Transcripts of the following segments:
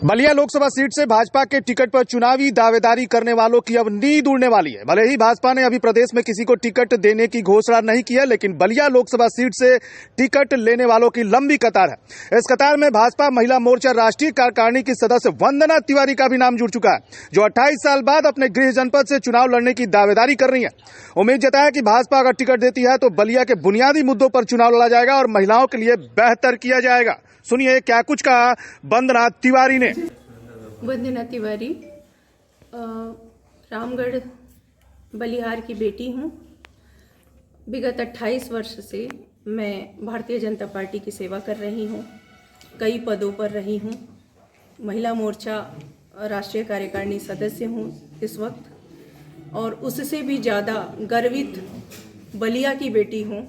Ballia Lok Sabha seat से भाजपा के ticket पर चुनावी दावेदारी करने वालों की अब नींद उड़ने वाली है। भले ही भाजपा ने अभी प्रदेश में किसी को टिकट देने की घोषणा नहीं की है, लेकिन बलिया लोकसभा सीट से टिकट लेने वालों की लंबी कतार है। इस कतार में भाजपा महिला मोर्चा राष्ट्रीय कार्यकारिणी की सदस्य वंदना तिवारी का भी नाम जुड़ चुका है, जो 28 साल बाद अपने गृह जनपद से चुनाव लड़ने की दावेदारी कर रही है। उम्मीद जताया कि भाजपा अगर टिकट देती है तो बलिया के बुनियादी मुद्दों पर चुनाव लड़ा जाएगा और महिलाओं के लिए बेहतर किया जाएगा। सुनिए क्या कुछ कहा वंदना तिवारी ने। वंदना तिवारी रामगढ़ बलिहार की बेटी हूँ। विगत 28 वर्ष से मैं भारतीय जनता पार्टी की सेवा कर रही हूँ, कई पदों पर रही हूँ। महिला मोर्चा राष्ट्रीय कार्यकारिणी सदस्य हूँ इस वक्त, और उससे भी ज़्यादा गर्वित बलिया की बेटी हूँ।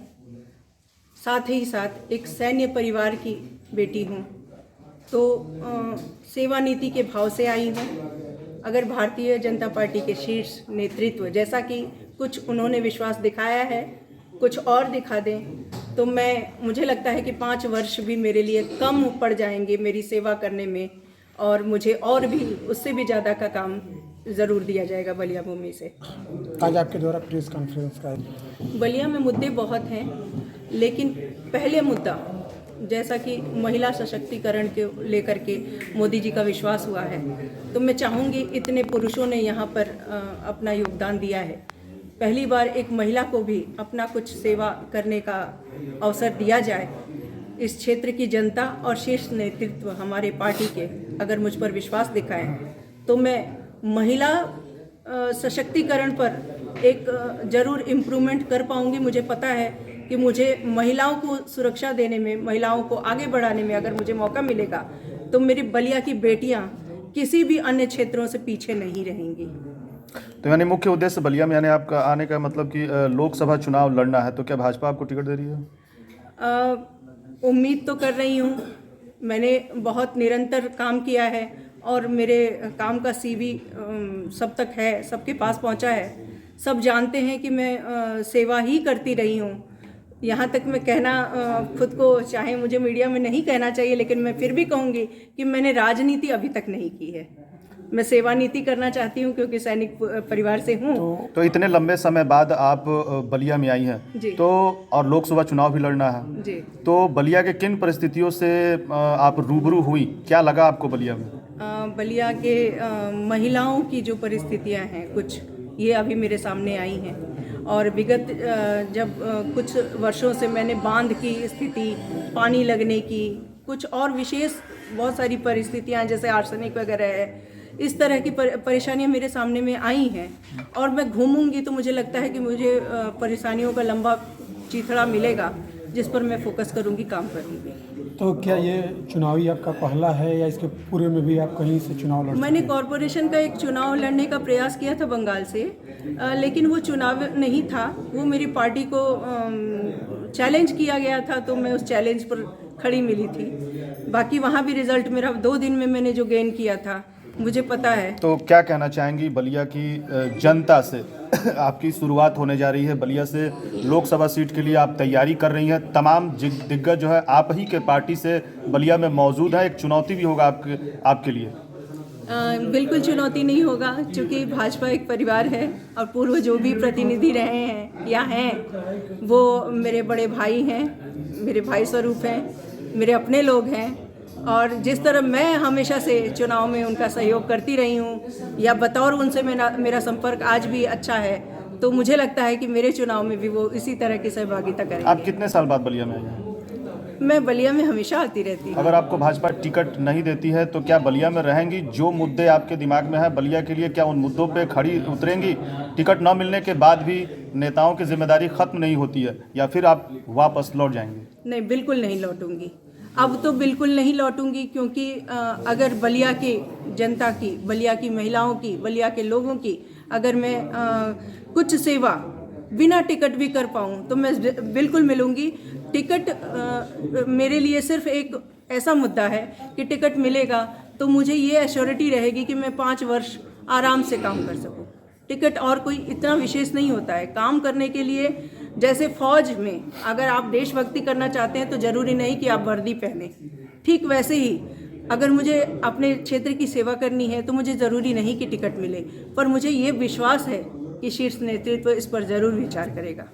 साथ ही साथ एक सैन्य परिवार की बेटी हूँ, तो सेवा नीति के भाव से आई हूँ। अगर भारतीय जनता पार्टी के शीर्ष नेतृत्व जैसा कि कुछ उन्होंने विश्वास दिखाया है, कुछ और दिखा दें तो मुझे लगता है कि 5 वर्ष भी मेरे लिए कम पड़ जाएंगे मेरी सेवा करने में, और मुझे और भी उससे भी ज़्यादा का काम ज़रूर दिया जाएगा बलिया भूमि से। आज आपके द्वारा प्रेस कॉन्फ्रेंस का बलिया में मुद्दे बहुत हैं, लेकिन पहले मुद्दा जैसा कि महिला सशक्तिकरण के लेकर के मोदी जी का विश्वास हुआ है, तो मैं चाहूँगी इतने पुरुषों ने यहाँ पर अपना योगदान दिया है। पहली बार एक महिला को भी अपना कुछ सेवा करने का अवसर दिया जाए। इस क्षेत्र की जनता और शीर्ष नेतृत्व हमारे पार्टी के अगर मुझ पर विश्वास दिखाएं तो मैं महिला सशक्तिकरण पर एक ज़रूर इम्प्रूवमेंट कर पाऊँगी। मुझे पता है कि मुझे महिलाओं को सुरक्षा देने में, महिलाओं को आगे बढ़ाने में अगर मुझे मौका मिलेगा तो मेरी बलिया की बेटियां किसी भी अन्य क्षेत्रों से पीछे नहीं रहेंगी। तो यानी मुख्य उद्देश्य बलिया में यानी आपका आने का मतलब कि लोकसभा चुनाव लड़ना है, तो क्या भाजपा आपको टिकट दे रही है? उम्मीद तो कर रही हूँ। मैंने बहुत निरंतर काम किया है और मेरे काम का CV सब तक है, सबके पास पहुँचा है। सब जानते हैं कि मैं सेवा ही करती रही हूँ। यहाँ तक मैं कहना खुद को, चाहे मुझे मीडिया में नहीं कहना चाहिए, लेकिन मैं फिर भी कहूँगी कि मैंने राजनीति अभी तक नहीं की है। मैं सेवा नीति करना चाहती हूँ क्योंकि सैनिक परिवार से हूँ। तो इतने लंबे समय बाद आप बलिया में आई हैं, तो और लोकसभा चुनाव भी लड़ना है जी, तो बलिया के किन परिस्थितियों से आप रूबरू हुई, क्या लगा आपको बलिया में? बलिया के महिलाओं की जो परिस्थितियाँ हैं कुछ, ये अभी मेरे सामने आई हैं। और विगत जब कुछ वर्षों से मैंने बांध की स्थिति, पानी लगने की, कुछ और विशेष बहुत सारी परिस्थितियां जैसे आर्सेनिक वगैरह है, इस तरह की परेशानियां मेरे सामने में आई हैं। और मैं घूमूंगी तो मुझे लगता है कि मुझे परेशानियों का लंबा चिथड़ा मिलेगा जिस पर मैं फोकस करूंगी, काम करूंगी। तो क्या ये चुनावी आपका पहला है या इसके पूरे में भी आप कहीं से चुनाव लड़? मैंने कॉरपोरेशन का एक चुनाव लड़ने का प्रयास किया था बंगाल से, लेकिन वो चुनाव नहीं था, वो मेरी पार्टी को चैलेंज किया गया था, तो मैं उस चैलेंज पर खड़ी मिली थी। बाकी वहाँ भी रिजल्ट मेरा 2 दिन में मैंने जो गेन किया था मुझे पता है। तो क्या कहना चाहेंगी बलिया की जनता से? आपकी शुरुआत होने जा रही है बलिया से, लोकसभा सीट के लिए आप तैयारी कर रही हैं, तमाम दिग्गज जो है आप ही के पार्टी से बलिया में मौजूद है। एक चुनौती भी होगा आपके लिए? बिल्कुल चुनौती नहीं होगा, क्योंकि भाजपा एक परिवार है और पूर्व जो भी प्रतिनिधि रहे हैं या हैं वो मेरे बड़े भाई हैं, मेरे भाई स्वरूप हैं, मेरे अपने लोग हैं। और जिस तरह मैं हमेशा से चुनाव में उनका सहयोग करती रही हूँ या बतौर उनसे मेरा संपर्क आज भी अच्छा है, तो मुझे लगता है कि मेरे चुनाव में भी वो इसी तरह की सहभागिता करेंगे। आप कितने साल बाद बलिया में आई हैं? मैं बलिया में हमेशा आती रहती हूँ। अगर आपको भाजपा टिकट नहीं देती है तो क्या बलिया में रहेंगी? जो मुद्दे आपके दिमाग में है बलिया के लिए, क्या उन मुद्दों पे खड़ी उतरेंगी? टिकट न मिलने के बाद भी नेताओं की जिम्मेदारी खत्म नहीं होती है, या फिर आप वापस लौट जाएंगे? नहीं, बिल्कुल नहीं लौटूंगी। अब तो बिल्कुल नहीं लौटूंगी, क्योंकि अगर बलिया की जनता की, बलिया की महिलाओं की, बलिया के लोगों की अगर मैं कुछ सेवा बिना टिकट भी कर पाऊँ तो मैं बिल्कुल मिलूंगी। टिकट मेरे लिए सिर्फ एक ऐसा मुद्दा है कि टिकट मिलेगा तो मुझे ये एश्योरिटी रहेगी कि मैं 5 वर्ष आराम से काम कर सकूं। टिकट और कोई इतना विशेष नहीं होता है काम करने के लिए। जैसे फौज में अगर आप देशभक्ति करना चाहते हैं तो ज़रूरी नहीं कि आप वर्दी पहने, ठीक वैसे ही अगर मुझे अपने क्षेत्र की सेवा करनी है तो मुझे ज़रूरी नहीं कि टिकट मिले, पर मुझे ये विश्वास है कि शीर्ष नेतृत्व इस पर ज़रूर विचार करेगा।